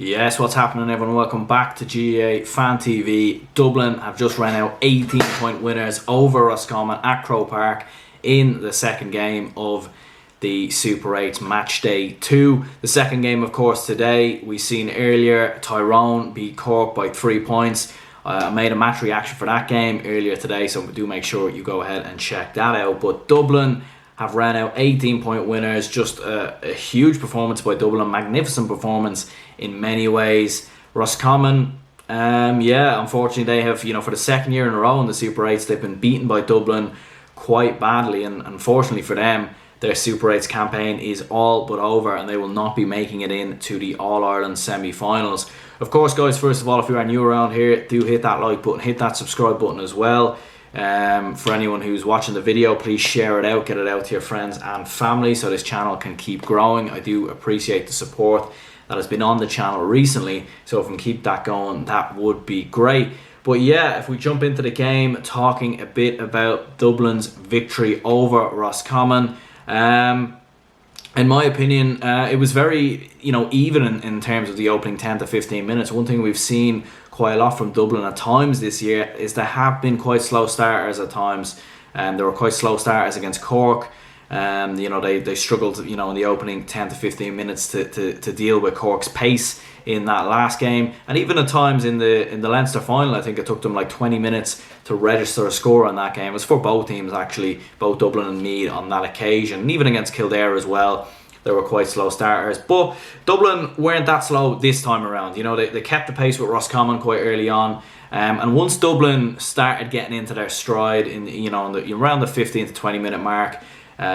Yes, what's happening, everyone? Welcome back to GAA Fan TV. Dublin have just ran out 18-point winners over Roscommon at Croke Park in the second game of the Super 8's match day 2. The second game, of course, today. We seen earlier Tyrone beat Cork by 3 points. I made a match reaction for that game earlier today, so do make sure you go ahead and check that out. But Dublin have ran out 18-point winners. Just a huge performance by Dublin, magnificent performance in many ways. Roscommon, unfortunately they have, for the second year in a row in the Super 8s, they've been beaten by Dublin quite badly, and unfortunately for them, their Super 8s campaign is all but over and they will not be making it into the All-Ireland semi-finals. Of course, guys, first of all, if you are new around here, do hit that like button, hit that subscribe button as well. For anyone who's watching the video, please share it out, get it out to your friends and family so this channel can keep growing. I do appreciate the support that has been on the channel recently, so if we can keep that going, that would be great. But yeah, if we jump into the game, talking a bit about Dublin's victory over Roscommon. In my opinion, it was very, even in terms of the opening 10 to 15 minutes. One thing we've seen quite a lot from Dublin at times this year is they have been quite slow starters at times. They were quite slow starters against Cork. They struggled, in the opening 10 to 15 minutes to deal with Cork's pace in that last game, and even at times in the Leinster final, I think it took them like 20 minutes to register a score on that game. It was for both teams actually, both Dublin and Meath on that occasion, and even against Kildare as well. They were quite slow starters, but Dublin weren't that slow this time around. They kept the pace with Roscommon quite early on. And once Dublin started getting into their stride around the 15 to 20 minute mark,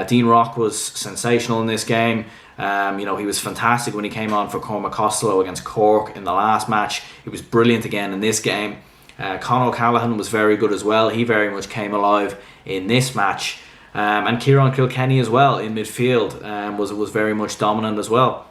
Dean Rock was sensational in this game. He was fantastic when he came on for Cormac Costello against Cork in the last match. He was brilliant again in this game. Conor O'Callaghan was very good as well. He very much came alive in this match. And Kieran Kilkenny as well in midfield was very much dominant as well.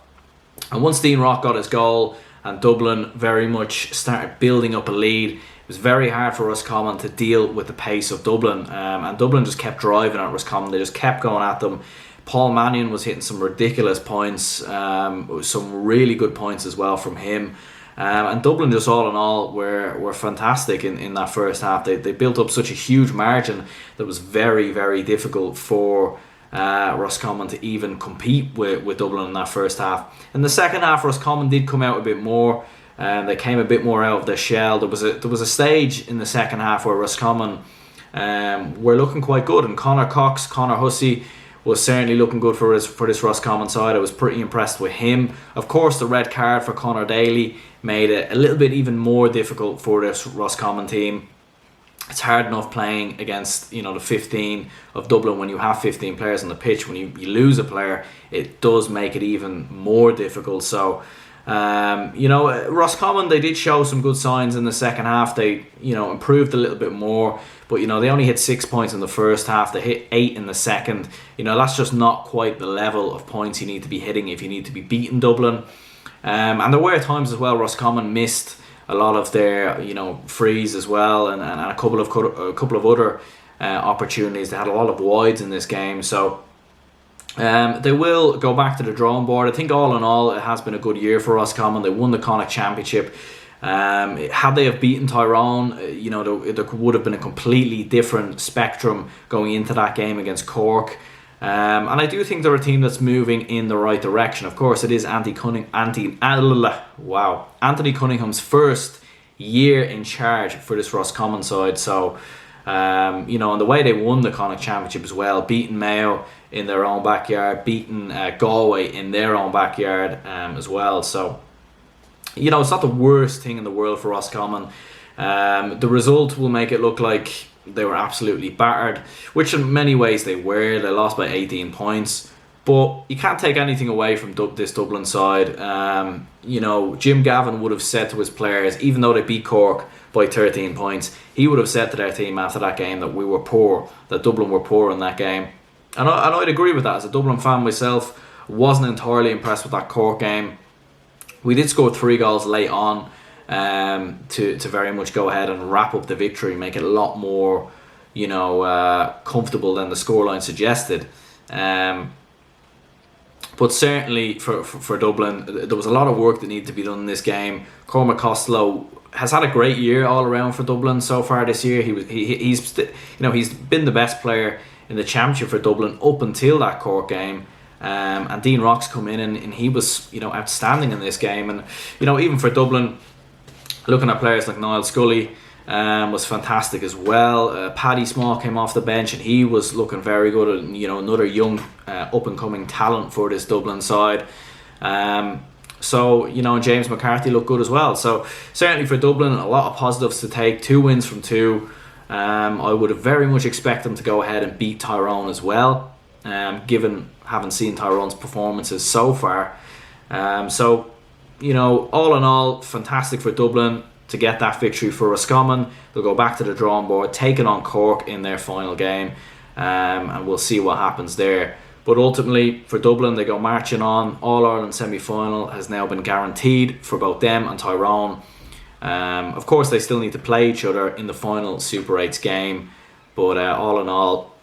And once Dean Rock got his goal and Dublin very much started building up a lead, it was very hard for Roscommon to deal with the pace of Dublin. And Dublin just kept driving at Roscommon. They just kept going at them. Paul Mannion was hitting some ridiculous points, some really good points as well from him. And Dublin, just all in all, were fantastic in that first half. They built up such a huge margin that was very, very difficult for Roscommon to even compete with Dublin in that first half. In the second half, Roscommon did come out a bit more. They came a bit more out of their shell. There was a stage in the second half where Roscommon were looking quite good, and Conor Hussey was certainly looking good for this Roscommon side. I was pretty impressed with him. Of course, the red card for Conor Daly made it a little bit even more difficult for this Roscommon team. It's hard enough playing against the 15 of Dublin when you have 15 players on the pitch. When you lose a player, it does make it even more difficult. So Roscommon, they did show some good signs in the second half. They improved a little bit more, but they only hit 6 points in the first half. They hit 8 in the second. That's just not quite the level of points you need to be hitting if you need to be beating Dublin. And there were times as well Roscommon missed a lot of their frees as well, and a couple of other opportunities. They had a lot of wides in this game, so they will go back to the drawing board. I think all in all, it has been a good year for Roscommon. They won the Connacht Championship. Had they have beaten Tyrone, there would have been a completely different spectrum going into that game against Cork. And I do think they're a team that's moving in the right direction. Of course, it is Anthony Cunningham's first year in charge for this Roscommon side. So, and the way they won the Connacht Championship as well, beating Mayo in their own backyard, beating Galway in their own backyard as well. So, it's not the worst thing in the world for Roscommon. The result will make it look like they were absolutely battered, which in many ways they were. They lost by 18 points. But you can't take anything away from this Dublin side. Jim Gavin would have said to his players, even though they beat Cork by 13 points, he would have said to their team after that game that we were poor, that Dublin were poor in that game. And I'd agree with that. As a Dublin fan myself, wasn't entirely impressed with that Cork game. We did score 3 goals late on to very much go ahead and wrap up the victory, make it a lot more comfortable than the scoreline suggested. But certainly for Dublin, there was a lot of work that needed to be done in this game. Cormac Costello has had a great year all around for Dublin so far this year. He's been the best player in the championship for Dublin up until that Cork game. And Dean Rock's come in and he was outstanding in this game. And even for Dublin, looking at players like Niall Scully was fantastic as well. Paddy Small came off the bench and he was looking very good. And another young up and coming talent for this Dublin side. So James McCarthy looked good as well. So certainly for Dublin, a lot of positives to take. 2 wins from 2. I would have very much expect them to go ahead and beat Tyrone as well, given having seen Tyrone's performances so far. So all in all, fantastic for Dublin to get that victory for Roscommon. They'll go back to the drawing board, taking on Cork in their final game, and we'll see what happens there. But ultimately, for Dublin, they go marching on. All-Ireland semi-final has now been guaranteed for both them and Tyrone. Of course, they still need to play each other in the final Super 8s game. But all in all,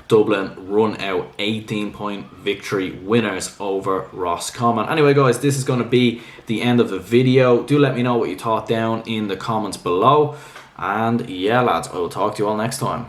Dublin run out 18-point victory winners over Roscommon. Anyway, guys, this is going to be the end of the video. Do let me know what you thought down in the comments below. And yeah, lads, I will talk to you all next time.